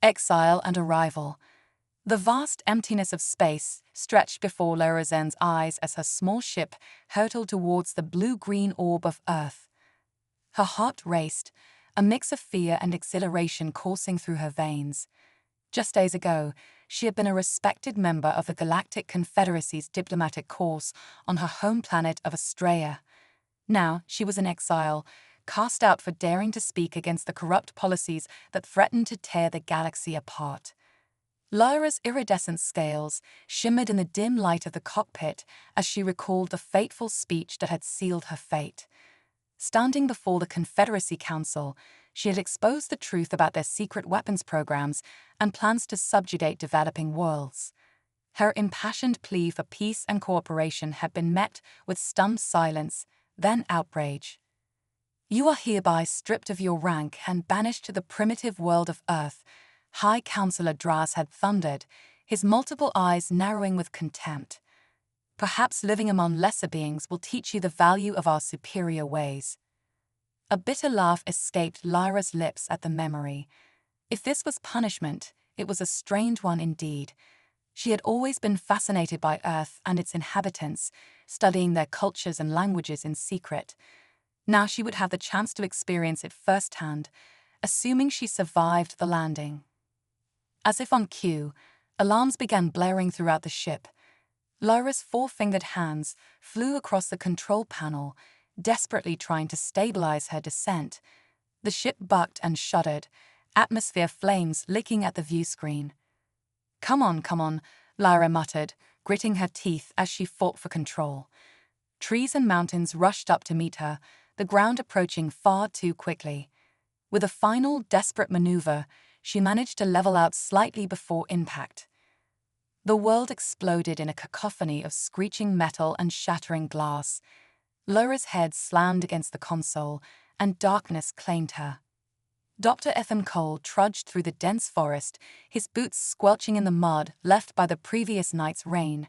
exile and arrival. The vast emptiness of space stretched before Lorenzen's eyes as her small ship hurtled towards the blue-green orb of Earth. Her heart raced, a mix of fear and exhilaration coursing through her veins. Just days ago, she had been a respected member of the Galactic Confederacy's diplomatic corps on her home planet of Astraea. Now she was in exile, cast out for daring to speak against the corrupt policies that threatened to tear the galaxy apart. Lyra's iridescent scales shimmered in the dim light of the cockpit as she recalled the fateful speech that had sealed her fate. Standing before the Confederacy Council, she had exposed the truth about their secret weapons programs and plans to subjugate developing worlds. Her impassioned plea for peace and cooperation had been met with stunned silence, then outrage. "You are hereby stripped of your rank and banished to the primitive world of Earth," High Counselor Draz had thundered, his multiple eyes narrowing with contempt. "Perhaps living among lesser beings will teach you the value of our superior ways." A bitter laugh escaped Lyra's lips at the memory. If this was punishment, it was a strange one indeed. She had always been fascinated by Earth and its inhabitants, studying their cultures and languages in secret. Now she would have the chance to experience it firsthand, assuming she survived the landing. As if on cue, alarms began blaring throughout the ship. Lyra's four-fingered hands flew across the control panel, desperately trying to stabilize her descent. The ship bucked and shuddered, atmosphere flames licking at the viewscreen. Come on, Lyra muttered, gritting her teeth as she fought for control. Trees and mountains rushed up to meet her, the ground approaching far too quickly. With a final, desperate maneuver, she managed to level out slightly before impact. The world exploded in a cacophony of screeching metal and shattering glass. Lyra's head slammed against the console, and darkness claimed her. Dr. Ethan Cole trudged through the dense forest, his boots squelching in the mud left by the previous night's rain.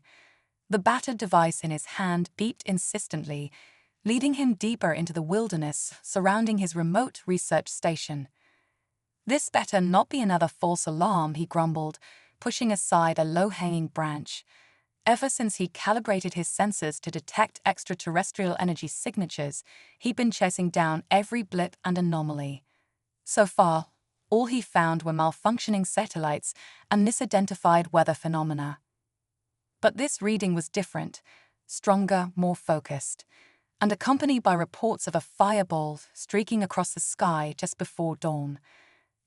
The battered device in his hand beeped insistently, leading him deeper into the wilderness surrounding his remote research station. "This better not be another false alarm," he grumbled, pushing aside a low-hanging branch. Ever since he calibrated his sensors to detect extraterrestrial energy signatures, he'd been chasing down every blip and anomaly. So far, all he found were malfunctioning satellites and misidentified weather phenomena. But this reading was different, stronger, more focused, and accompanied by reports of a fireball streaking across the sky just before dawn.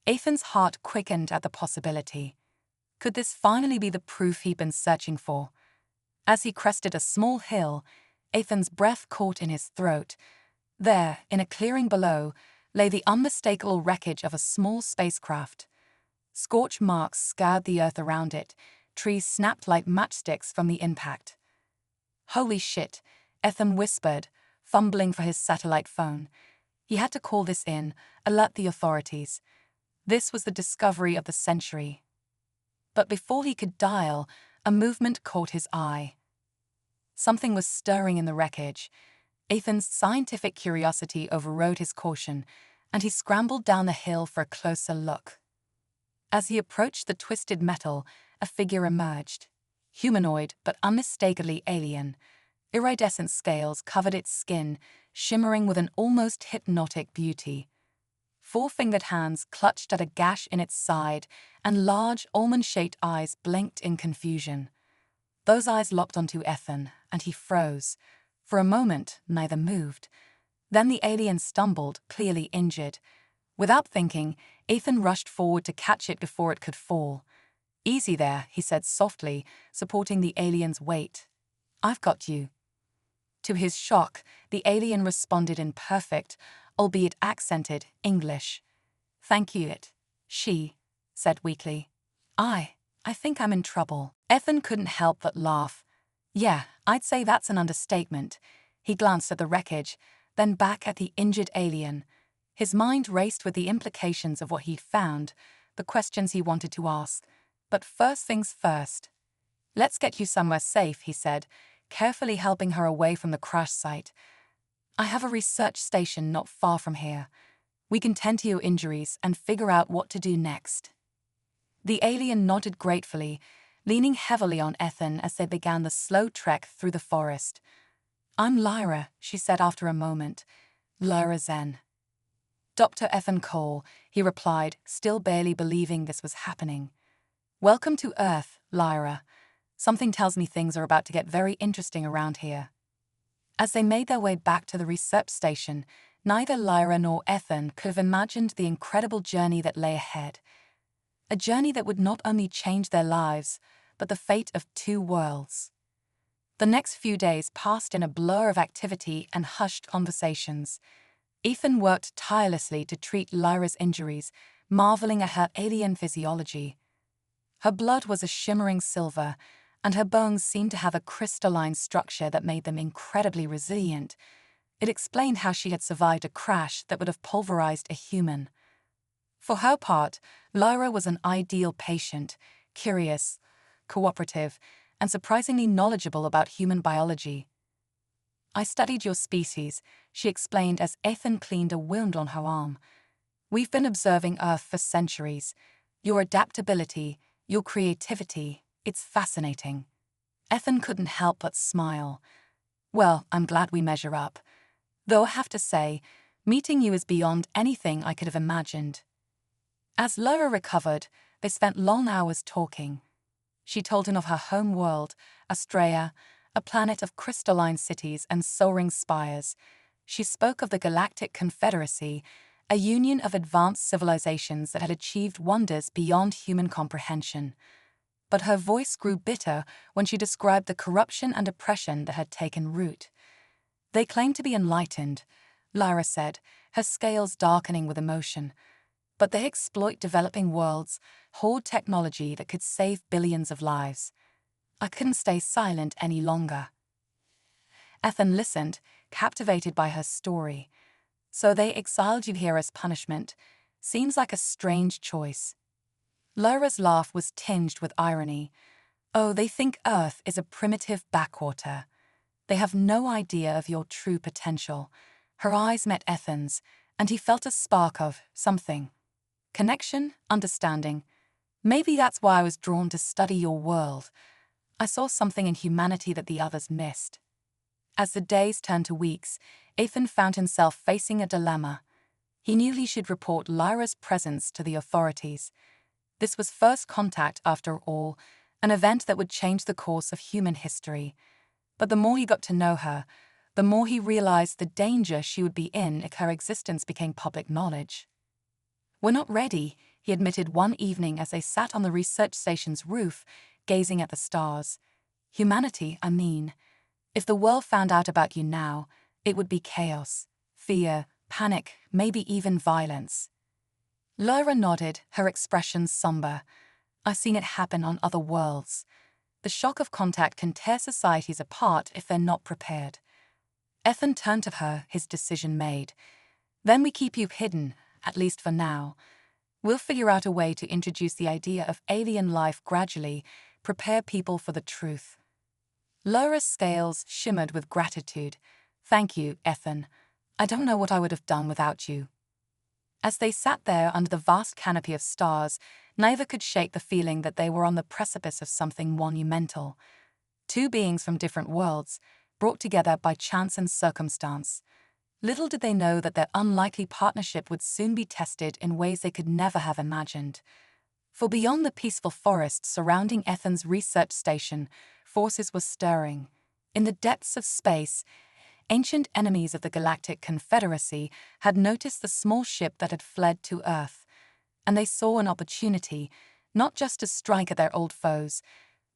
Ethan's heart quickened at the possibility. Could this finally be the proof he'd been searching for? As he crested a small hill, Ethan's breath caught in his throat. There, in a clearing below, lay the unmistakable wreckage of a small spacecraft. Scorch marks scoured the earth around it, trees snapped like matchsticks from the impact. "Holy shit," Ethan whispered, fumbling for his satellite phone. He had to call this in, alert the authorities. This was the discovery of the century. But before he could dial, a movement caught his eye. Something was stirring in the wreckage. Ethan's scientific curiosity overrode his caution, and he scrambled down the hill for a closer look. As he approached the twisted metal, a figure emerged. Humanoid, but unmistakably alien. Iridescent scales covered its skin, shimmering with an almost hypnotic beauty. Four-fingered hands clutched at a gash in its side, and large, almond-shaped eyes blinked in confusion. Those eyes locked onto Ethan, and he froze. For a moment, neither moved. Then the alien stumbled, clearly injured. Without thinking, Ethan rushed forward to catch it before it could fall. "Easy there," he said softly, supporting the alien's weight. "I've got you." To his shock, the alien responded in perfect, albeit accented, English. "Thank you, she said weakly. I think I'm in trouble." Ethan couldn't help but laugh. "Yeah, I'd say that's an understatement." He glanced at the wreckage, then back at the injured alien. His mind raced with the implications of what he'd found, the questions he wanted to ask. But first things first. "Let's get you somewhere safe," he said, carefully helping her away from the crash site. "I have a research station not far from here. We can tend to your injuries and figure out what to do next." The alien nodded gratefully, leaning heavily on Ethan as they began the slow trek through the forest. "I'm Lyra," she said after a moment. "Lyra Zen." "Dr. Ethan Cole," he replied, still barely believing this was happening. "Welcome to Earth, Lyra. Something tells me things are about to get very interesting around here." As they made their way back to the research station, neither Lyra nor Ethan could have imagined the incredible journey that lay ahead. A journey that would not only change their lives, but the fate of two worlds. The next few days passed in a blur of activity and hushed conversations. Ethan worked tirelessly to treat Lyra's injuries, marveling at her alien physiology. Her blood was a shimmering silver, and her bones seemed to have a crystalline structure that made them incredibly resilient. It explained how she had survived a crash that would have pulverized a human. For her part, Lyra was an ideal patient, curious, cooperative, and surprisingly knowledgeable about human biology. "I studied your species," she explained as Ethan cleaned a wound on her arm. "We've been observing Earth for centuries. Your adaptability, your creativity, it's fascinating." Ethan couldn't help but smile. "Well, I'm glad we measure up. Though I have to say, meeting you is beyond anything I could have imagined." As Lyra recovered, they spent long hours talking. She told him of her home world, Australia, a planet of crystalline cities and soaring spires. She spoke of the Galactic Confederacy, a union of advanced civilizations that had achieved wonders beyond human comprehension. But her voice grew bitter when she described the corruption and oppression that had taken root. "They claim to be enlightened," Lyra said, her scales darkening with emotion. "But they exploit developing worlds, hoard technology that could save billions of lives." I couldn't stay silent any longer. Ethan listened, captivated by her story. "So they exiled you here as punishment. Seems like a strange choice." Lyra's laugh was tinged with irony. "Oh, they think Earth is a primitive backwater. They have no idea of your true potential." Her eyes met Ethan's, and he felt a spark of something. Connection, understanding. "Maybe that's why I was drawn to study your world. I saw something in humanity that the others missed." As the days turned to weeks, Ethan found himself facing a dilemma. He knew he should report Lyra's presence to the authorities. This was first contact, after all, an event that would change the course of human history. But the more he got to know her, the more he realized the danger she would be in if her existence became public knowledge. "We're not ready," he admitted one evening as they sat on the research station's roof, gazing at the stars. "Humanity, I mean. If the world found out about you now, it would be chaos, fear, panic, maybe even violence." Lyra nodded, her expression somber. "I've seen it happen on other worlds. The shock of contact can tear societies apart if they're not prepared." Ethan turned to her, his decision made. "Then we keep you hidden, at least for now. We'll figure out a way to introduce the idea of alien life gradually, prepare people for the truth." Lyra's scales shimmered with gratitude. "Thank you, Ethan. I don't know what I would have done without you." As they sat there under the vast canopy of stars, neither could shake the feeling that they were on the precipice of something monumental. Two beings from different worlds, brought together by chance and circumstance. Little did they know that their unlikely partnership would soon be tested in ways they could never have imagined. For beyond the peaceful forest surrounding Ethan's research station, forces were stirring. In the depths of space, ancient enemies of the Galactic Confederacy had noticed the small ship that had fled to Earth, and they saw an opportunity, not just to strike at their old foes,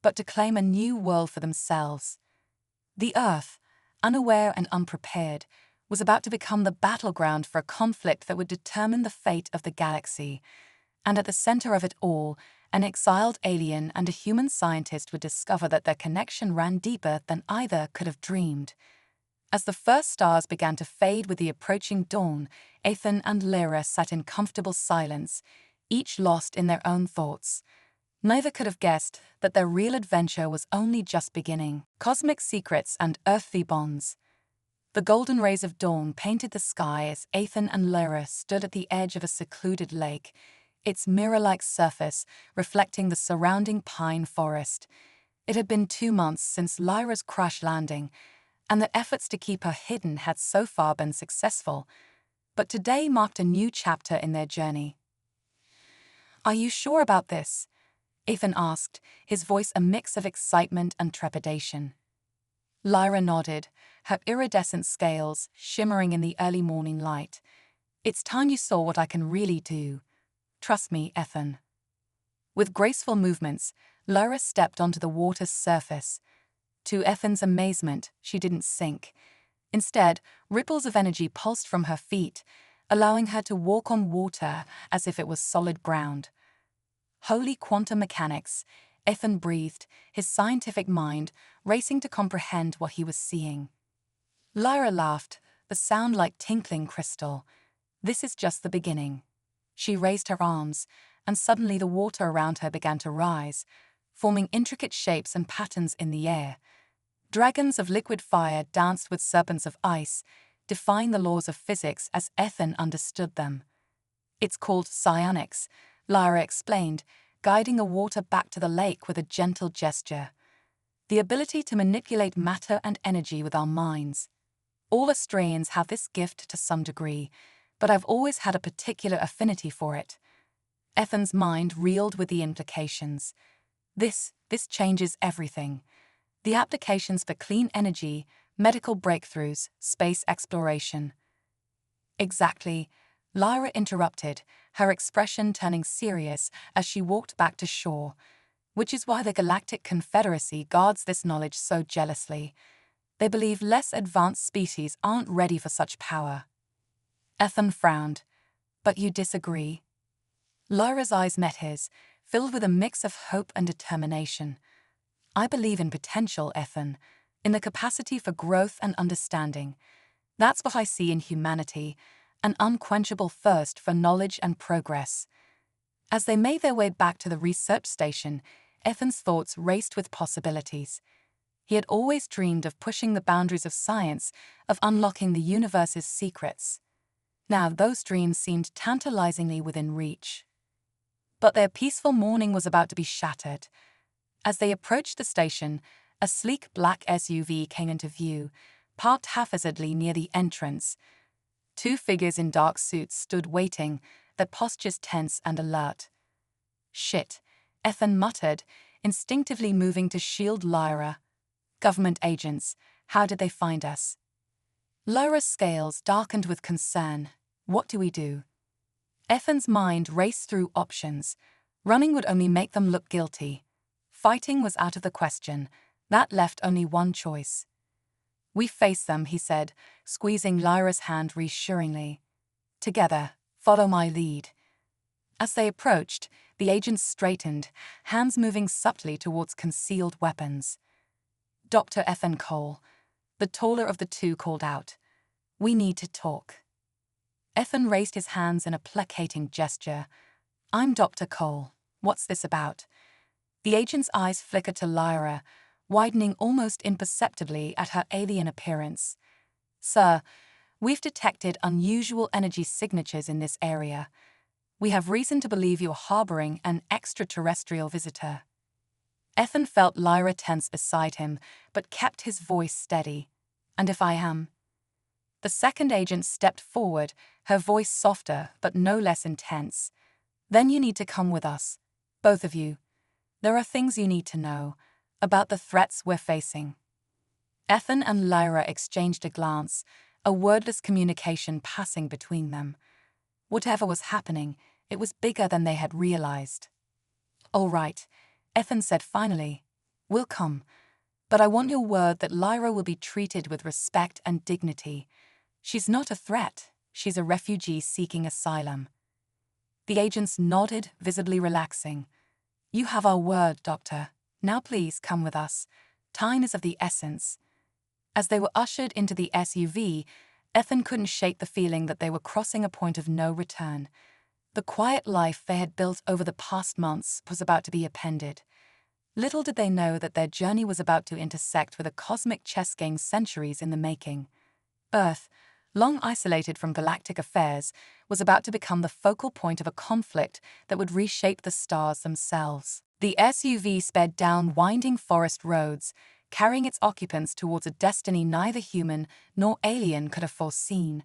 but to claim a new world for themselves. The Earth, unaware and unprepared, was about to become the battleground for a conflict that would determine the fate of the galaxy. And at the center of it all, an exiled alien and a human scientist would discover that their connection ran deeper than either could have dreamed. As the first stars began to fade with the approaching dawn, Ethan and Lyra sat in comfortable silence, each lost in their own thoughts. Neither could have guessed that their real adventure was only just beginning. Cosmic secrets and earthly bonds. The golden rays of dawn painted the sky as Ethan and Lyra stood at the edge of a secluded lake, its mirror-like surface reflecting the surrounding pine forest. It had been 2 months since Lyra's crash landing, and the efforts to keep her hidden had so far been successful. But today marked a new chapter in their journey. "Are you sure about this?" Ethan asked, his voice a mix of excitement and trepidation. Lyra nodded, her iridescent scales shimmering in the early morning light. "It's time you saw what I can really do. Trust me, Ethan." With graceful movements, Lyra stepped onto the water's surface. To Ethan's amazement, she didn't sink. Instead, ripples of energy pulsed from her feet, allowing her to walk on water as if it was solid ground. "Holy quantum mechanics," Ethan breathed, his scientific mind racing to comprehend what he was seeing. Lyra laughed, the sound like tinkling crystal. "This is just the beginning." She raised her arms, and suddenly the water around her began to rise, forming intricate shapes and patterns in the air. Dragons of liquid fire danced with serpents of ice, defying the laws of physics as Ethan understood them. "It's called psionics," Lyra explained, guiding the water back to the lake with a gentle gesture. "The ability to manipulate matter and energy with our minds. All Australians have this gift to some degree, but I've always had a particular affinity for it." Ethan's mind reeled with the implications. This changes everything. The applications for clean energy, medical breakthroughs, space exploration. "Exactly," Lyra interrupted, her expression turning serious as she walked back to shore. "Which is why the Galactic Confederacy guards this knowledge so jealously. They believe less advanced species aren't ready for such power." Ethan frowned. "But you disagree?" Lyra's eyes met his, filled with a mix of hope and determination. "I believe in potential, Ethan, in the capacity for growth and understanding. That's what I see in humanity, an unquenchable thirst for knowledge and progress." As they made their way back to the research station, Ethan's thoughts raced with possibilities. He had always dreamed of pushing the boundaries of science, of unlocking the universe's secrets. Now those dreams seemed tantalizingly within reach. But their peaceful morning was about to be shattered. As they approached the station, a sleek black SUV came into view, parked haphazardly near the entrance. Two figures in dark suits stood waiting, their postures tense and alert. "Shit," Ethan muttered, instinctively moving to shield Lyra. "Government agents, how did they find us?" Lyra's scales darkened with concern. "What do we do?" Ethan's mind raced through options. Running would only make them look guilty. Fighting was out of the question. That left only one choice. "We face them," he said, squeezing Lyra's hand reassuringly. "Together, follow my lead." As they approached, the agents straightened, hands moving subtly towards concealed weapons. "Dr. Ethan Cole," the taller of the two called out. "We need to talk." Ethan raised his hands in a placating gesture. "I'm Dr. Cole. What's this about?" The agent's eyes flickered to Lyra, widening almost imperceptibly at her alien appearance. "Sir, we've detected unusual energy signatures in this area. We have reason to believe you're harboring an extraterrestrial visitor." Ethan felt Lyra tense beside him, but kept his voice steady. "And if I am?" The second agent stepped forward, her voice softer but no less intense. "Then you need to come with us. Both of you. There are things you need to know about the threats we're facing." Ethan and Lyra exchanged a glance, a wordless communication passing between them. Whatever was happening, it was bigger than they had realized. "All right," Ethan said finally. "We'll come. But I want your word that Lyra will be treated with respect and dignity. She's not a threat. She's a refugee seeking asylum." The agents nodded, visibly relaxing. "You have our word, Doctor. Now please come with us. Time is of the essence." As they were ushered into the SUV, Ethan couldn't shake the feeling that they were crossing a point of no return. The quiet life they had built over the past months was about to be upended. Little did they know that their journey was about to intersect with a cosmic chess game centuries in the making. Earth, long isolated from galactic affairs, was about to become the focal point of a conflict that would reshape the stars themselves. The SUV sped down winding forest roads, carrying its occupants towards a destiny neither human nor alien could have foreseen.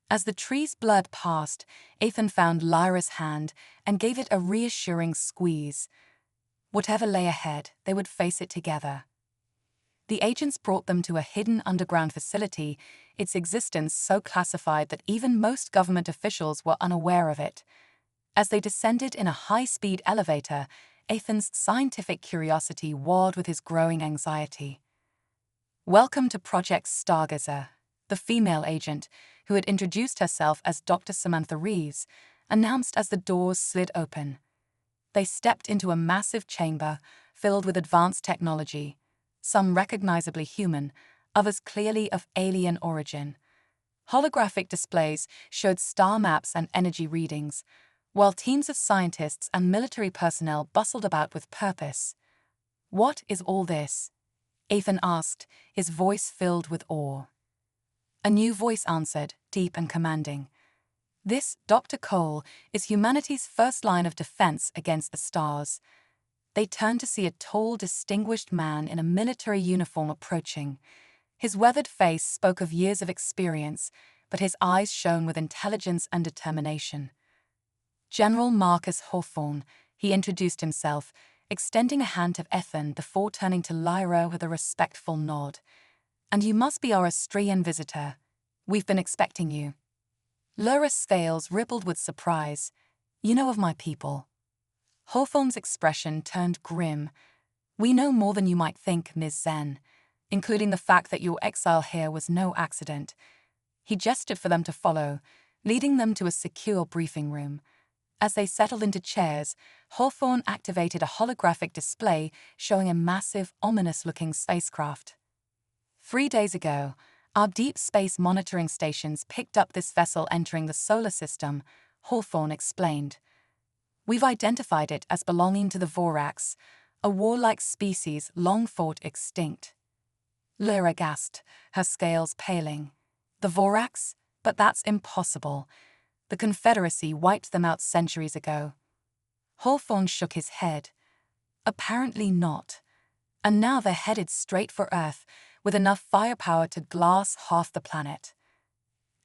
As the trees blurred past, Ethan found Lyra's hand and gave it a reassuring squeeze. Whatever lay ahead, they would face it together. The agents brought them to a hidden underground facility, its existence so classified that even most government officials were unaware of it. As they descended in a high-speed elevator, Ethan's scientific curiosity warred with his growing anxiety. "Welcome to Project Stargazer," the female agent, who had introduced herself as Dr. Samantha Reeves, announced as the doors slid open. They stepped into a massive chamber filled with advanced technology, some recognizably human, others clearly of alien origin. Holographic displays showed star maps and energy readings, while teams of scientists and military personnel bustled about with purpose. "What is all this?" Ethan asked, his voice filled with awe. A new voice answered, deep and commanding. "This, Dr. Cole, is humanity's first line of defense against the stars." They turned to see a tall, distinguished man in a military uniform approaching. His weathered face spoke of years of experience, but his eyes shone with intelligence and determination. "General Marcus Hawthorne," he introduced himself, extending a hand to Ethan before turning to Lyra with a respectful nod. "And you must be our Austrian visitor. We've been expecting you." Lyra's scales rippled with surprise. "You know of my people." Hawthorne's expression turned grim. "We know more than you might think, Ms. Zen, including the fact that your exile here was no accident." He gestured for them to follow, leading them to a secure briefing room. As they settled into chairs, Hawthorne activated a holographic display showing a massive, ominous-looking spacecraft. 3 days ago, our deep space monitoring stations picked up this vessel entering the solar system, Hawthorne explained. "We've identified it as belonging to the Vorax, a warlike species long thought extinct." Lyra gasped, her scales paling. "The Vorax? But that's impossible. The Confederacy wiped them out centuries ago." Hawthorne shook his head. "Apparently not. And now they're headed straight for Earth, with enough firepower to glass half the planet."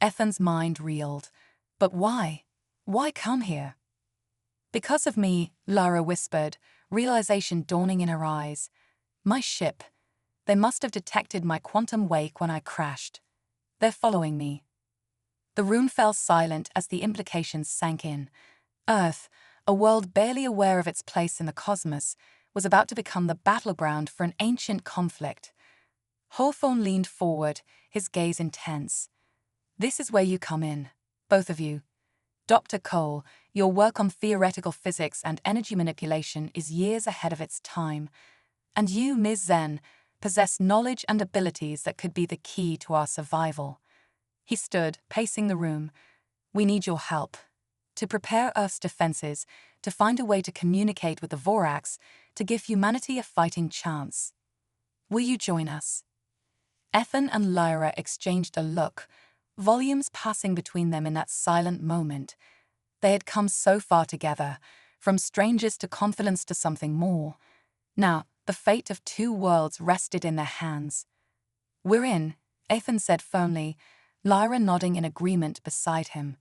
Ethan's mind reeled. "But why? Why come here?" "Because of me," Lyra whispered, realization dawning in her eyes. "My ship. They must have detected my quantum wake when I crashed. They're following me." The room fell silent as the implications sank in. Earth, a world barely aware of its place in the cosmos, was about to become the battleground for an ancient conflict. Hawthorne leaned forward, his gaze intense. "This is where you come in, both of you. Dr. Cole, your work on theoretical physics and energy manipulation is years ahead of its time. And you, Ms. Zen, possess knowledge and abilities that could be the key to our survival." He stood, pacing the room. "We need your help. To prepare Earth's defenses, to find a way to communicate with the Vorax, to give humanity a fighting chance. Will you join us?" Ethan and Lyra exchanged a look, volumes passing between them in that silent moment. They had come so far together, from strangers to confidence to something more. Now, the fate of 2 worlds rested in their hands. "We're in," Ethan said firmly, Lyra nodding in agreement beside him.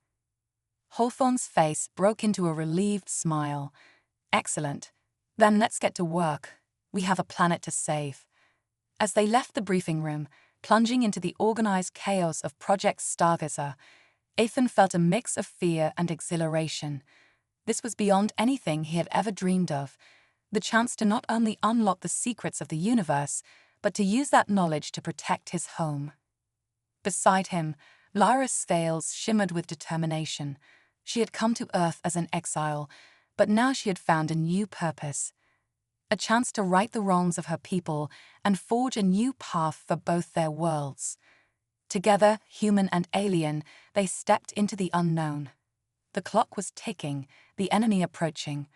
Hawthorne's face broke into a relieved smile. "Excellent. Then let's get to work. We have a planet to save." As they left the briefing room, plunging into the organized chaos of Project Stargazer, Ethan felt a mix of fear and exhilaration. This was beyond anything he had ever dreamed of, the chance to not only unlock the secrets of the universe, but to use that knowledge to protect his home. Beside him, Lyra's scales shimmered with determination. She had come to Earth as an exile, but now she had found a new purpose. A chance to right the wrongs of her people and forge a new path for both their worlds. Together, human and alien, they stepped into the unknown. The clock was ticking, the enemy approaching.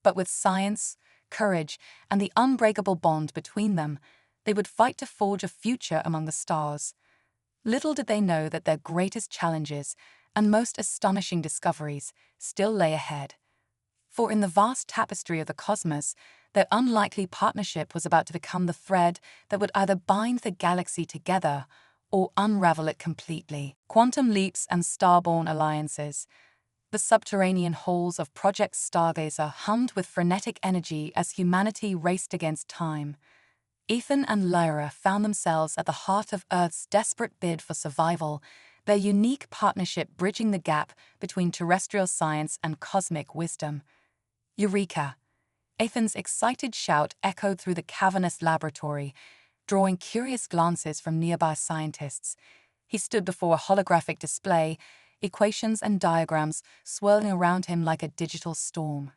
But with science, courage, and the unbreakable bond between them, they would fight to forge a future among the stars. Little did they know that their greatest challenges and most astonishing discoveries still lay ahead. For in the vast tapestry of the cosmos, their unlikely partnership was about to become the thread that would either bind the galaxy together or unravel it completely. Quantum leaps and starborn alliances. The subterranean halls of Project Stargazer hummed with frenetic energy as humanity raced against time. Ethan and Lyra found themselves at the heart of Earth's desperate bid for survival, their unique partnership bridging the gap between terrestrial science and cosmic wisdom. Eureka! Ethan's excited shout echoed through the cavernous laboratory, drawing curious glances from nearby scientists. He stood before a holographic display, equations and diagrams swirling around him like a digital storm.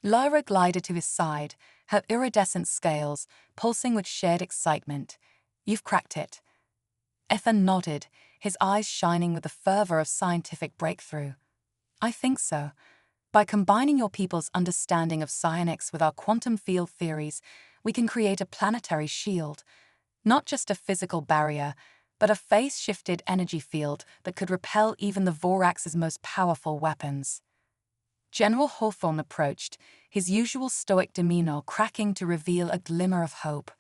Lyra glided to his side, her iridescent scales pulsing with shared excitement. "You've cracked it." Ethan nodded, his eyes shining with the fervor of scientific breakthrough. "I think so. By combining your people's understanding of psionics with our quantum field theories, we can create a planetary shield. Not just a physical barrier, but a phase-shifted energy field that could repel even the Vorax's most powerful weapons." General Hawthorne approached, his usual stoic demeanor cracking to reveal a glimmer of hope.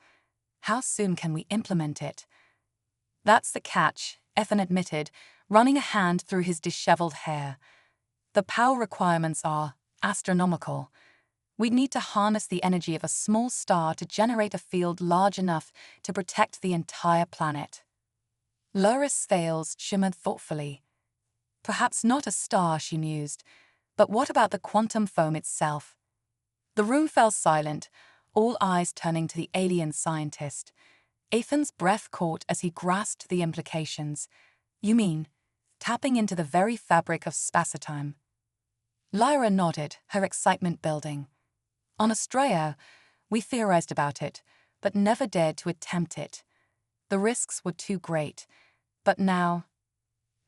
"How soon can we implement it?" "That's the catch," Ethan admitted, running a hand through his disheveled hair. "The power requirements are astronomical. We'd need to harness the energy of a small star to generate a field large enough to protect the entire planet." Lyra's scales shimmered thoughtfully. "Perhaps not a star," she mused, "but what about the quantum foam itself?" The room fell silent, all eyes turning to the alien scientist. Ethan's breath caught as he grasped the implications. "You mean, tapping into the very fabric of spacetime?" Lyra nodded, her excitement building. "On Astraea, we theorized about it, but never dared to attempt it. The risks were too great. But now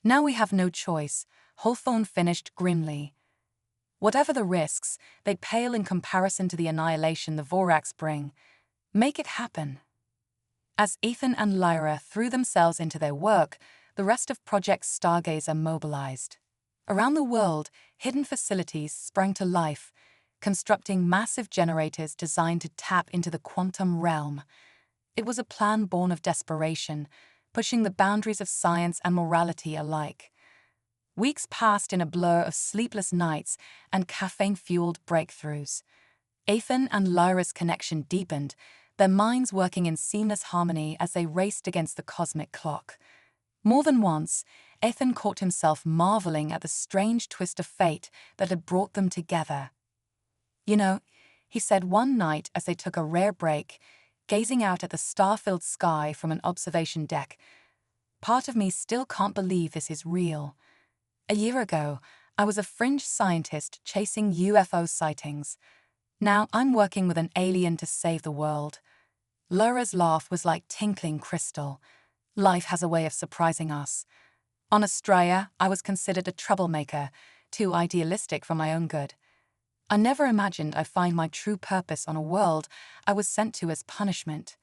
we have no choice," Hawthorne finished grimly. "Whatever the risks, they pale in comparison to the annihilation the Vorax bring. Make it happen." As Ethan and Lyra threw themselves into their work, the rest of Project Stargazer mobilized. Around the world, hidden facilities sprang to life, constructing massive generators designed to tap into the quantum realm. It was a plan born of desperation, pushing the boundaries of science and morality alike. Weeks passed in a blur of sleepless nights and caffeine-fueled breakthroughs. Ethan and Lyra's connection deepened, their minds working in seamless harmony as they raced against the cosmic clock. More than once, Ethan caught himself marveling at the strange twist of fate that had brought them together. "You know," he said one night as they took a rare break, gazing out at the star-filled sky from an observation deck, "part of me still can't believe this is real. A year ago, I was a fringe scientist chasing UFO sightings. Now I'm working with an alien to save the world." Lyra's laugh was like tinkling crystal. "Life has a way of surprising us. On Astraea, I was considered a troublemaker, too idealistic for my own good. I never imagined I'd find my true purpose on a world I was sent to as punishment."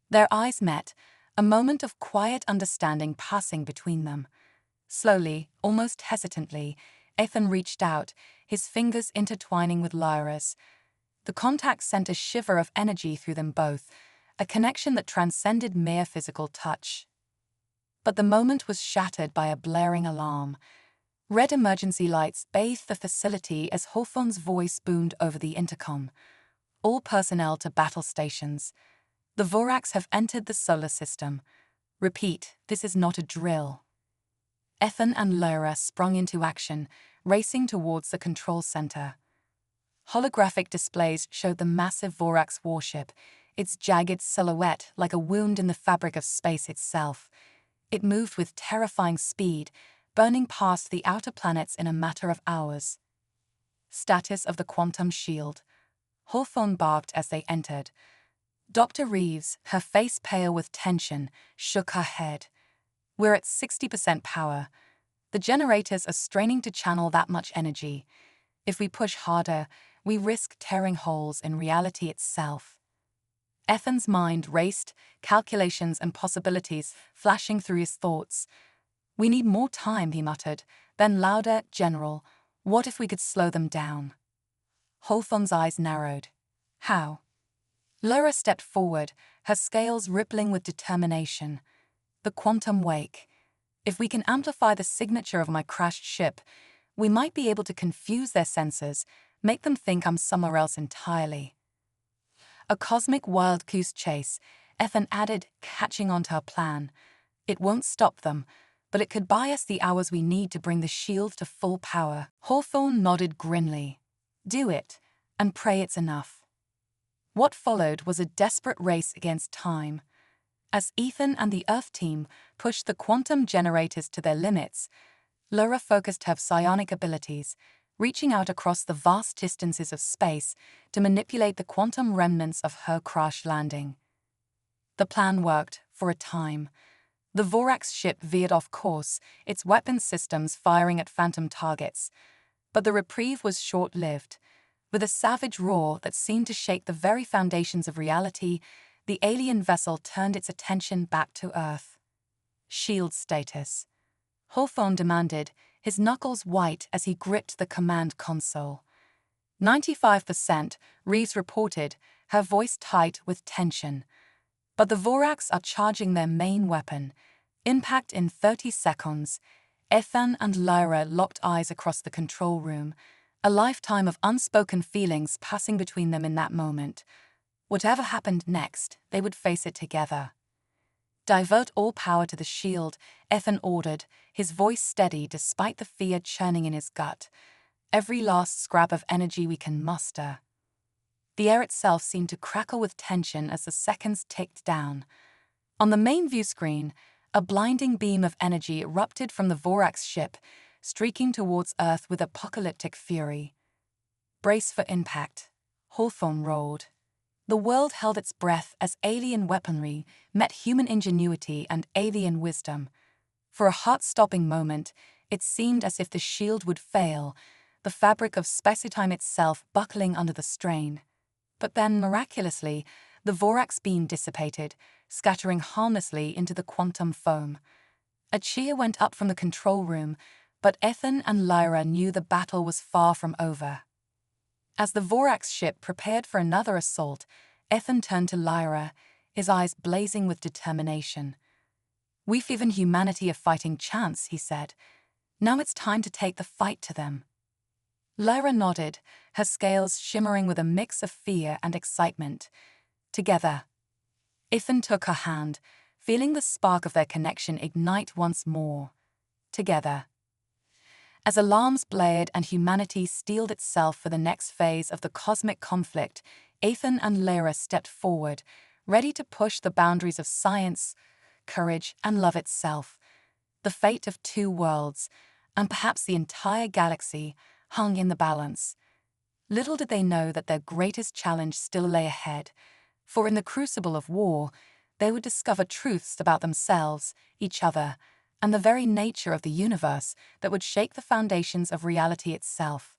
Their eyes met, a moment of quiet understanding passing between them. Slowly, almost hesitantly, Ethan reached out, his fingers intertwining with Lyra's. The contact sent a shiver of energy through them both, a connection that transcended mere physical touch. But the moment was shattered by a blaring alarm. Red emergency lights bathed the facility as Hawthorne's voice boomed over the intercom. "All personnel to battle stations. The Vorax have entered the solar system. Repeat, this is not a drill." Ethan and Lyra sprung into action, racing towards the control center. Holographic displays showed the massive Vorax warship, its jagged silhouette like a wound in the fabric of space itself. It moved with terrifying speed, burning past the outer planets in a matter of hours. "Status of the quantum shield," Hawthorne barked as they entered. Dr. Reeves, her face pale with tension, shook her head. "We're at 60% power. The generators are straining to channel that much energy. If we push harder, we risk tearing holes in reality itself." Ethan's mind raced, calculations and possibilities flashing through his thoughts. "We need more time," he muttered, then louder, "General, what if we could slow them down?" Hawthorne's eyes narrowed. "How?" Lyra stepped forward, her scales rippling with determination. "The quantum wake. If we can amplify the signature of my crashed ship, we might be able to confuse their sensors, make them think I'm somewhere else entirely." "A cosmic wild goose chase," Ethan added, catching onto her plan. "It won't stop them, but it could buy us the hours we need to bring the shield to full power." Hawthorne nodded grimly. "Do it, and pray it's enough." What followed was a desperate race against time. As Ethan and the Earth team pushed the quantum generators to their limits, Lyra focused her psionic abilities, reaching out across the vast distances of space to manipulate the quantum remnants of her crash landing. The plan worked, for a time. The Vorax ship veered off course, its weapons systems firing at phantom targets. But the reprieve was short-lived. With a savage roar that seemed to shake the very foundations of reality, the alien vessel turned its attention back to Earth. "Shield status," Hawthorne demanded, his knuckles white as he gripped the command console. 95%, Reeves reported, her voice tight with tension. "But the Vorax are charging their main weapon. Impact in 30 seconds." Ethan and Lyra locked eyes across the control room, a lifetime of unspoken feelings passing between them in that moment. Whatever happened next, they would face it together. "Divert all power to the shield," Ethan ordered, his voice steady despite the fear churning in his gut. "Every last scrap of energy we can muster." The air itself seemed to crackle with tension as the seconds ticked down. On the main view screen, a blinding beam of energy erupted from the Vorax ship, streaking towards Earth with apocalyptic fury. "Brace for impact," Hawthorne roared. The world held its breath as alien weaponry met human ingenuity and alien wisdom. For a heart-stopping moment, it seemed as if the shield would fail, the fabric of space-time itself buckling under the strain. But then, miraculously, the Vorax beam dissipated, scattering harmlessly into the quantum foam. A cheer went up from the control room, but Ethan and Lyra knew the battle was far from over. As the Vorax ship prepared for another assault, Ethan turned to Lyra, his eyes blazing with determination. "We've given humanity a fighting chance," he said. "Now it's time to take the fight to them." Lyra nodded, her scales shimmering with a mix of fear and excitement. "Together." Ethan took her hand, feeling the spark of their connection ignite once more. "Together." As alarms blared and humanity steeled itself for the next phase of the cosmic conflict, Ethan and Lyra stepped forward, ready to push the boundaries of science, courage, and love itself. The fate of two worlds, and perhaps the entire galaxy, hung in the balance. Little did they know that their greatest challenge still lay ahead, for in the crucible of war, they would discover truths about themselves, each other, and the very nature of the universe that would shake the foundations of reality itself.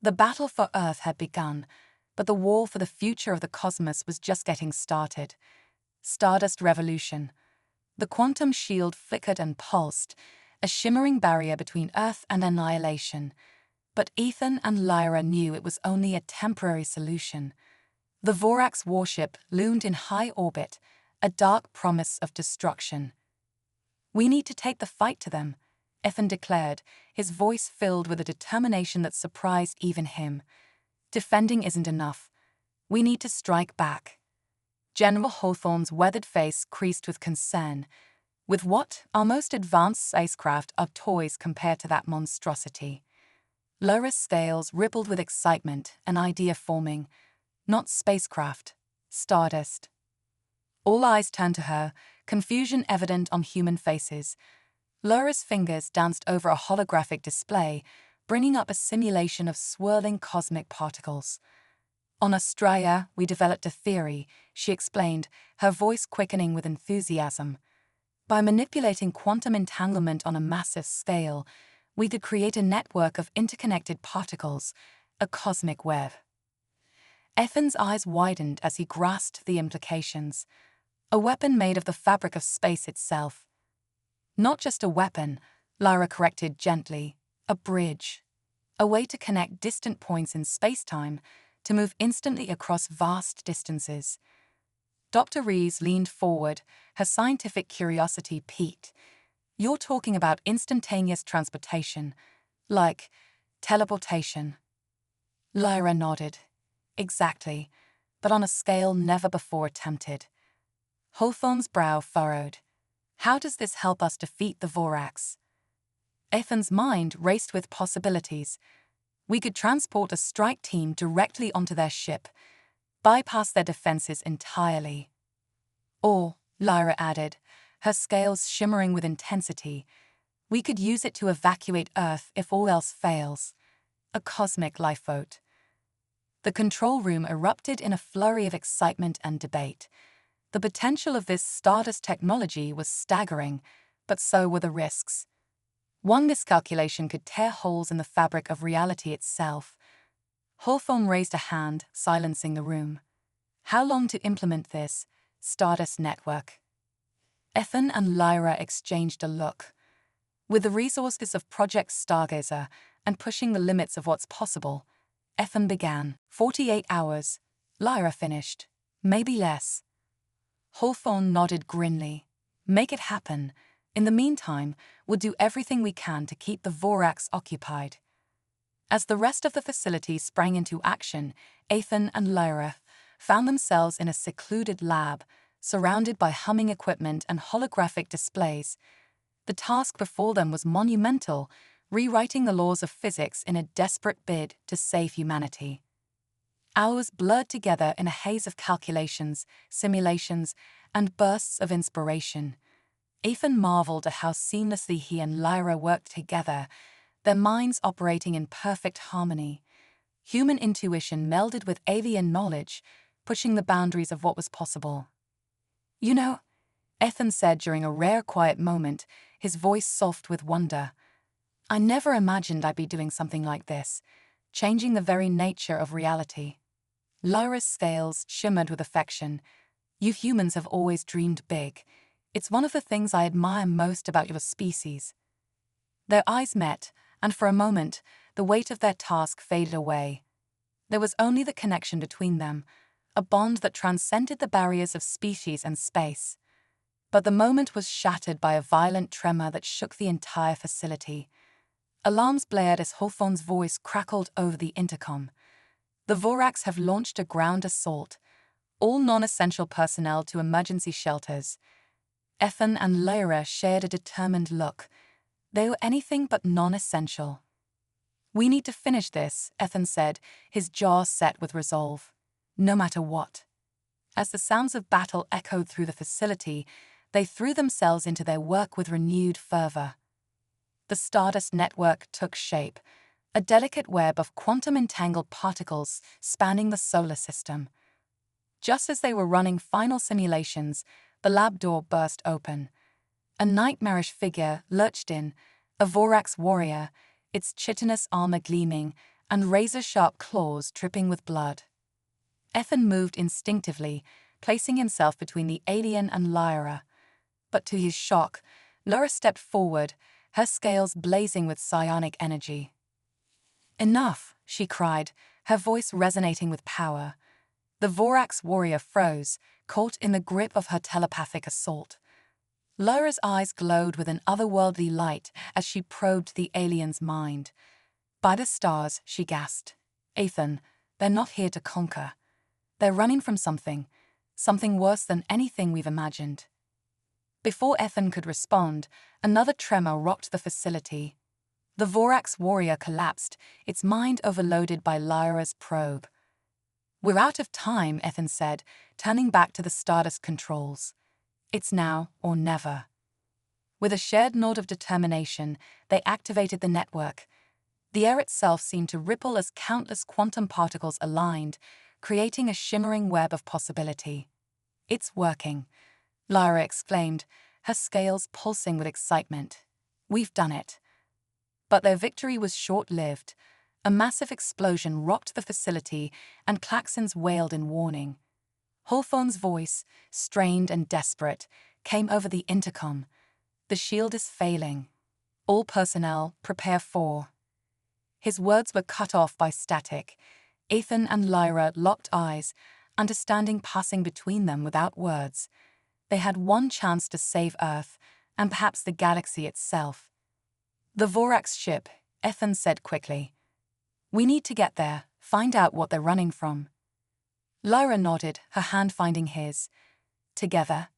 The battle for Earth had begun, but the war for the future of the cosmos was just getting started. Stardust revolution. The quantum shield flickered and pulsed, a shimmering barrier between Earth and annihilation. But Ethan and Lyra knew it was only a temporary solution. The Vorax warship loomed in high orbit, a dark promise of destruction. "We need to take the fight to them," Ethan declared, his voice filled with a determination that surprised even him. "Defending isn't enough. We need to strike back." General Hawthorne's weathered face creased with concern. "With what? Our most advanced spacecraft are toys compared to that monstrosity." Lyra's scales rippled with excitement, an idea forming. Not spacecraft, stardust. All eyes turned to her, confusion evident on human faces. Lyra's fingers danced over a holographic display, bringing up a simulation of swirling cosmic particles. "On Australia, we developed a theory," she explained, her voice quickening with enthusiasm. "By manipulating quantum entanglement on a massive scale, we could create a network of interconnected particles, a cosmic web." Ethan's eyes widened as he grasped the implications. A weapon made of the fabric of space itself. Not just a weapon, Lyra corrected gently. A bridge. A way to connect distant points in space-time, to move instantly across vast distances. Dr. Rees leaned forward, her scientific curiosity piqued. You're talking about instantaneous transportation, like teleportation. Lyra nodded. Exactly, but on a scale never before attempted. Hawthorne's brow furrowed. How does this help us defeat the Vorax? Ethan's mind raced with possibilities. We could transport a strike team directly onto their ship, bypass their defenses entirely. Or, Lyra added, her scales shimmering with intensity, we could use it to evacuate Earth if all else fails. A cosmic lifeboat. The control room erupted in a flurry of excitement and debate. The potential of this Stardust technology was staggering, but so were the risks. One miscalculation could tear holes in the fabric of reality itself. Hawthorne raised a hand, silencing the room. How long to implement this Stardust network? Ethan and Lyra exchanged a look. With the resources of Project Stargazer and pushing the limits of what's possible, Ethan began. 48 hours. Lyra finished. Maybe less. Hawthorne nodded grimly. Make it happen. In the meantime, we'll do everything we can to keep the Vorax occupied. As the rest of the facility sprang into action, Ethan and Lyra found themselves in a secluded lab, surrounded by humming equipment and holographic displays. The task before them was monumental, rewriting the laws of physics in a desperate bid to save humanity. Hours blurred together in a haze of calculations, simulations, and bursts of inspiration. Ethan marveled at how seamlessly he and Lyra worked together, their minds operating in perfect harmony. Human intuition melded with alien knowledge, pushing the boundaries of what was possible. You know, Ethan said during a rare quiet moment, his voice soft with wonder, I never imagined I'd be doing something like this, changing the very nature of reality. Lyra's scales shimmered with affection. You humans have always dreamed big. It's one of the things I admire most about your species. Their eyes met, and for a moment, the weight of their task faded away. There was only the connection between them, a bond that transcended the barriers of species and space. But the moment was shattered by a violent tremor that shook the entire facility. Alarms blared as Hawthorne's voice crackled over the intercom. The Vorax have launched a ground assault. All non-essential personnel to emergency shelters. Ethan and Lyra shared a determined look. They were anything but non-essential. We need to finish this, Ethan said, his jaw set with resolve. No matter what. As the sounds of battle echoed through the facility, they threw themselves into their work with renewed fervor. The Stardust network took shape, a delicate web of quantum-entangled particles spanning the solar system. Just as they were running final simulations, the lab door burst open. A nightmarish figure lurched in, a Vorax warrior, its chitinous armor gleaming and razor-sharp claws dripping with blood. Ethan moved instinctively, placing himself between the alien and Lyra. But to his shock, Lyra stepped forward, her scales blazing with psionic energy. Enough, she cried, her voice resonating with power. The Vorax warrior froze, caught in the grip of her telepathic assault. Lyra's eyes glowed with an otherworldly light as she probed the alien's mind. By the stars, she gasped. Ethan, they're not here to conquer. They're running from something worse than anything we've imagined. Before Ethan could respond, another tremor rocked the facility. The Vorax warrior collapsed, its mind overloaded by Lyra's probe. We're out of time, Ethan said, turning back to the Stardust controls. It's now or never. With a shared nod of determination, they activated the network. The air itself seemed to ripple as countless quantum particles aligned, creating a shimmering web of possibility. It's working, Lyra exclaimed, her scales pulsing with excitement. We've done it. But their victory was short-lived. A massive explosion rocked the facility, and klaxons wailed in warning. Hawthorne's voice, strained and desperate, came over the intercom. "The shield is failing. All personnel, prepare for..." His words were cut off by static. Ethan and Lyra locked eyes, understanding passing between them without words. They had one chance to save Earth, and perhaps the galaxy itself. "The Vorax ship," Ethan said quickly. "We need to get there, find out what they're running from." Lyra nodded, her hand finding his. "Together."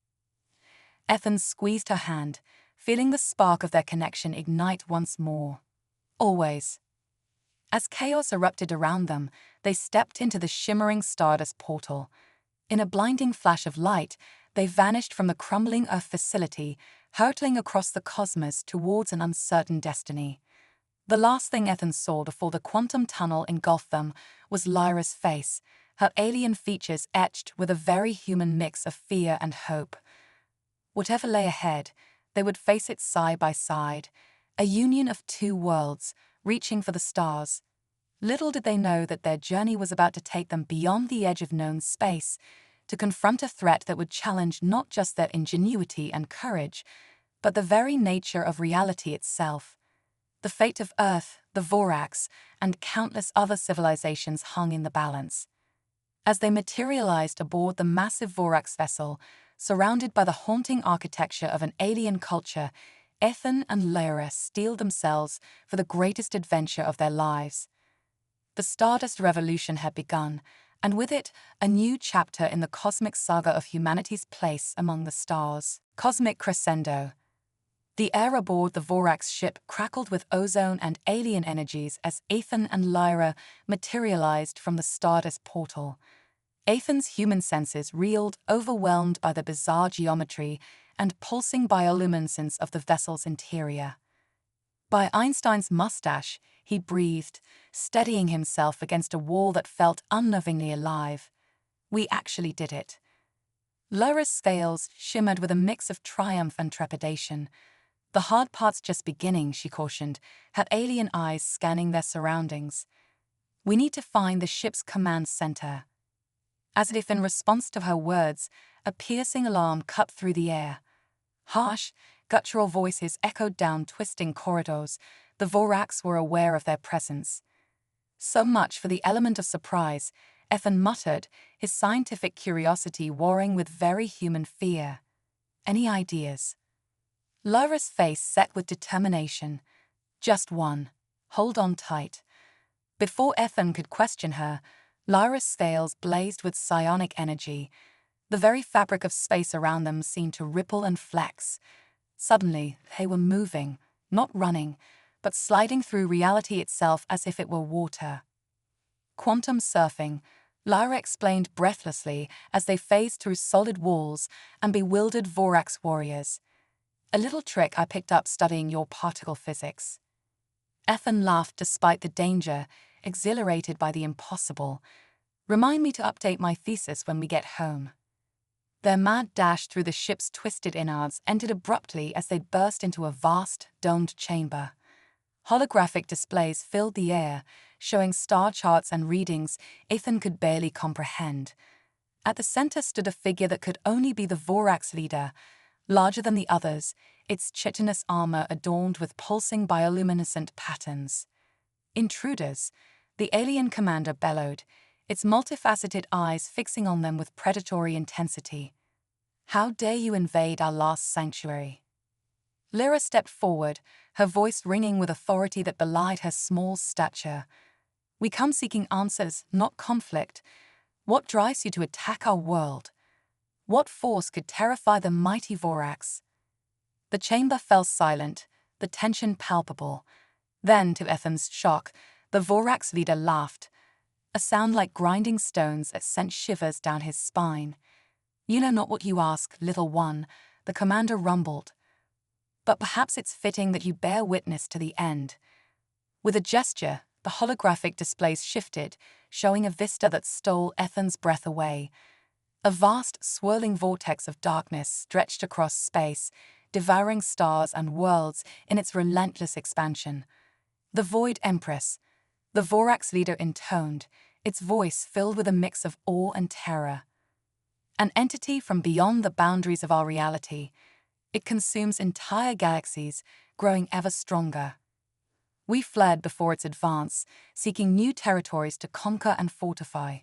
Ethan squeezed her hand, feeling the spark of their connection ignite once more. "Always." As chaos erupted around them, they stepped into the shimmering Stardust portal. In a blinding flash of light, they vanished from the crumbling Earth facility, hurtling across the cosmos towards an uncertain destiny. The last thing Ethan saw before the quantum tunnel engulfed them was Lyra's face, her alien features etched with a very human mix of fear and hope. Whatever lay ahead, they would face it side by side, a union of two worlds, reaching for the stars. Little did they know that their journey was about to take them beyond the edge of known space, to confront a threat that would challenge not just their ingenuity and courage, but the very nature of reality itself. The fate of Earth, the Vorax, and countless other civilizations hung in the balance. As they materialized aboard the massive Vorax vessel, surrounded by the haunting architecture of an alien culture, Ethan and Lyra steeled themselves for the greatest adventure of their lives. The Stardust Revolution had begun, and with it, a new chapter in the cosmic saga of humanity's place among the stars. Cosmic crescendo. The air aboard the Vorax ship crackled with ozone and alien energies as Ethan and Lyra materialized from the Stardust portal. Ethan's human senses reeled, overwhelmed by the bizarre geometry and pulsing bioluminescence of the vessel's interior. By Einstein's mustache, he breathed, steadying himself against a wall that felt unnervingly alive. "We actually did it." Lyra's scales shimmered with a mix of triumph and trepidation. "The hard part's just beginning," she cautioned, her alien eyes scanning their surroundings. "We need to find the ship's command center." As if in response to her words, a piercing alarm cut through the air. Harsh, guttural voices echoed down twisting corridors. The Vorax were aware of their presence. "So much for the element of surprise," Ethan muttered, his scientific curiosity warring with very human fear. "Any ideas?" Lyra's face set with determination. "Just one. Hold on tight." Before Ethan could question her, Lyra's scales blazed with psionic energy. The very fabric of space around them seemed to ripple and flex. Suddenly, they were moving, not running, but sliding through reality itself as if it were water. "Quantum surfing," Lyra explained breathlessly as they phased through solid walls and bewildered Vorax warriors. "A little trick I picked up studying your particle physics." Ethan laughed despite the danger, exhilarated by the impossible. "Remind me to update my thesis when we get home." Their mad dash through the ship's twisted innards ended abruptly as they burst into a vast, domed chamber. Holographic displays filled the air, showing star charts and readings Ethan could barely comprehend. At the center stood a figure that could only be the Vorax leader, larger than the others, its chitinous armor adorned with pulsing bioluminescent patterns. "Intruders," the alien commander bellowed, its multifaceted eyes fixing on them with predatory intensity. "How dare you invade our last sanctuary?" Lyra stepped forward, her voice ringing with authority that belied her small stature. "We come seeking answers, not conflict. What drives you to attack our world? What force could terrify the mighty Vorax?" The chamber fell silent, the tension palpable. Then, to Ethan's shock, the Vorax leader laughed, a sound like grinding stones that sent shivers down his spine. "You know not what you ask, little one," the commander rumbled. "But perhaps it's fitting that you bear witness to the end." With a gesture, the holographic displays shifted, showing a vista that stole Ethan's breath away. A vast, swirling vortex of darkness stretched across space, devouring stars and worlds in its relentless expansion. The Void Empress, the Vorax leader intoned, its voice filled with a mix of awe and terror. An entity from beyond the boundaries of our reality, it consumes entire galaxies, growing ever stronger. We fled before its advance, seeking new territories to conquer and fortify.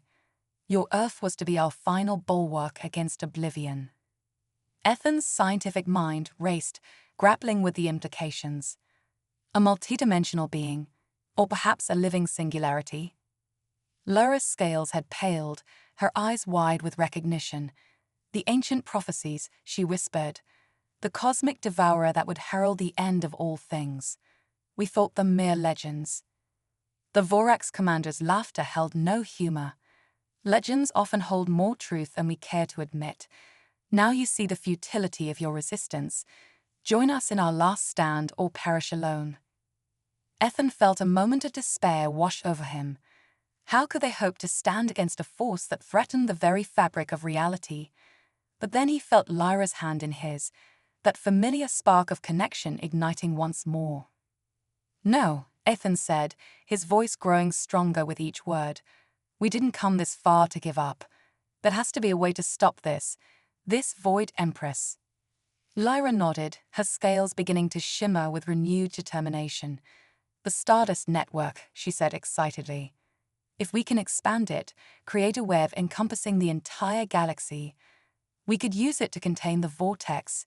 Your Earth was to be our final bulwark against oblivion. Ethan's scientific mind raced, grappling with the implications. A multidimensional being, or perhaps a living singularity? Lyra's scales had paled, her eyes wide with recognition. The ancient prophecies, she whispered, the cosmic devourer that would herald the end of all things. We thought them mere legends. The Vorax commander's laughter held no humor. Legends often hold more truth than we care to admit. Now you see the futility of your resistance. Join us in our last stand or perish alone. Ethan felt a moment of despair wash over him. How could they hope to stand against a force that threatened the very fabric of reality? But then he felt Lyra's hand in his, that familiar spark of connection igniting once more. No, Ethan said, his voice growing stronger with each word. We didn't come this far to give up. There has to be a way to stop this Void Empress. Lyra nodded, her scales beginning to shimmer with renewed determination. The Stardust Network, she said excitedly. If we can expand it, create a web encompassing the entire galaxy, we could use it to contain the vortex.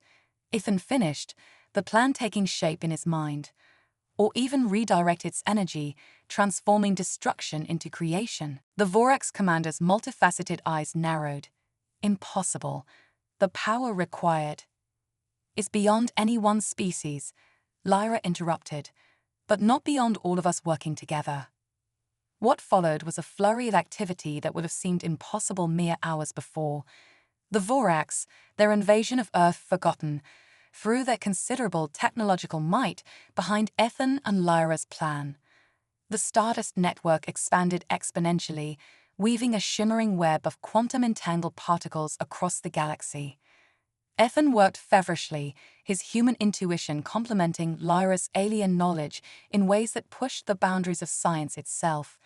Ethan finished, the plan taking shape in his mind. Or even redirect its energy, transforming destruction into creation. The Vorax commander's multifaceted eyes narrowed. Impossible. The power required is beyond any one species, Lyra interrupted, but not beyond all of us working together. What followed was a flurry of activity that would have seemed impossible mere hours before. The Vorax, their invasion of Earth forgotten, threw their considerable technological might behind Ethan and Lyra's plan. The Stardust Network expanded exponentially, weaving a shimmering web of quantum-entangled particles across the galaxy. Ethan worked feverishly, his human intuition complementing Lyra's alien knowledge in ways that pushed the boundaries of science itself.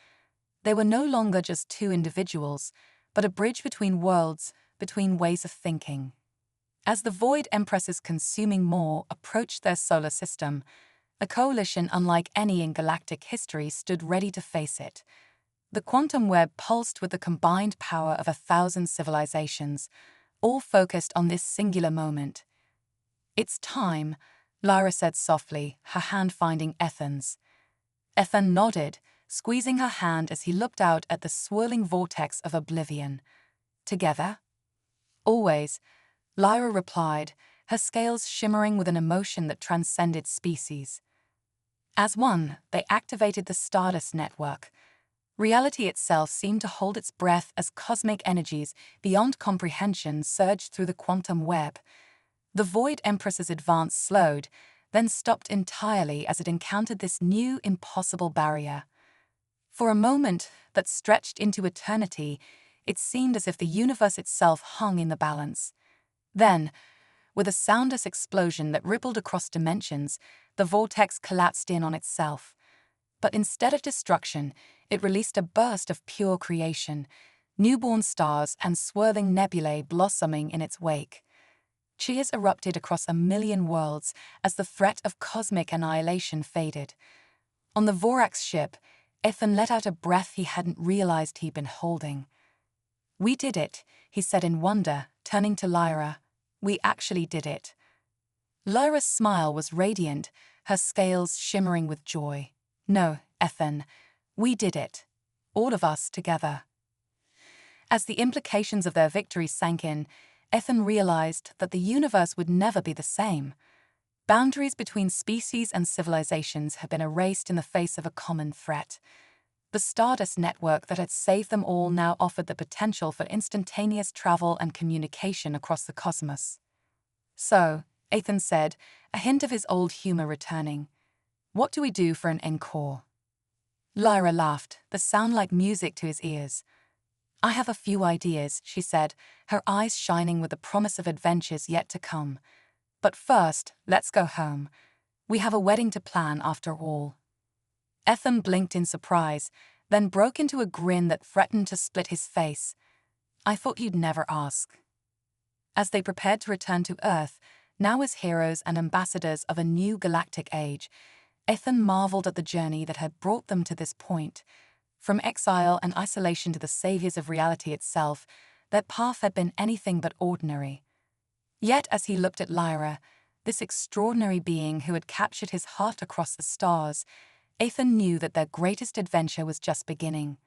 They were no longer just two individuals, but a bridge between worlds, between ways of thinking. As the Void Empress's consuming maw approached their solar system, a coalition unlike any in galactic history stood ready to face it. The quantum web pulsed with the combined power of 1,000 civilizations, all focused on this singular moment. It's time, Lyra said softly, her hand finding Ethan's. Ethan nodded, squeezing her hand as he looked out at the swirling vortex of oblivion. Together? Always, Lyra replied, her scales shimmering with an emotion that transcended species. As one, they activated the Stardust Network. Reality itself seemed to hold its breath as cosmic energies beyond comprehension surged through the quantum web. The Void Empress's advance slowed, then stopped entirely as it encountered this new, impossible barrier. For a moment that stretched into eternity, it seemed as if the universe itself hung in the balance. Then, with a soundless explosion that rippled across dimensions, the vortex collapsed in on itself. But instead of destruction, it released a burst of pure creation, newborn stars and swirling nebulae blossoming in its wake. Cheers erupted across 1,000,000 worlds as the threat of cosmic annihilation faded. On the Vorax ship, Ethan let out a breath he hadn't realized he'd been holding. We did it, he said in wonder, turning to Lyra. We actually did it. Lyra's smile was radiant, her scales shimmering with joy. No, Ethan, we did it. All of us together. As the implications of their victory sank in, Ethan realized that the universe would never be the same. Boundaries between species and civilizations had been erased in the face of a common threat. The Stardust Network that had saved them all now offered the potential for instantaneous travel and communication across the cosmos. So, Ethan said, a hint of his old humor returning, what do we do for an encore? Lyra laughed, the sound like music to his ears. I have a few ideas, she said, her eyes shining with the promise of adventures yet to come. But first, let's go home. We have a wedding to plan after all. Ethan blinked in surprise, then broke into a grin that threatened to split his face. "I thought you'd never ask." As they prepared to return to Earth, now as heroes and ambassadors of a new galactic age, Ethan marveled at the journey that had brought them to this point. From exile and isolation to the saviors of reality itself, their path had been anything but ordinary. Yet as he looked at Lyra, this extraordinary being who had captured his heart across the stars, Ethan knew that their greatest adventure was just beginning.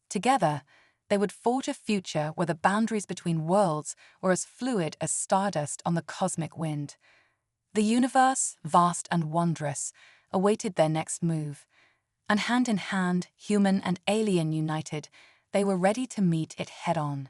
Together, they would forge a future where the boundaries between worlds were as fluid as stardust on the cosmic wind. The universe, vast and wondrous, awaited their next move, and hand in hand, human and alien united, they were ready to meet it head-on.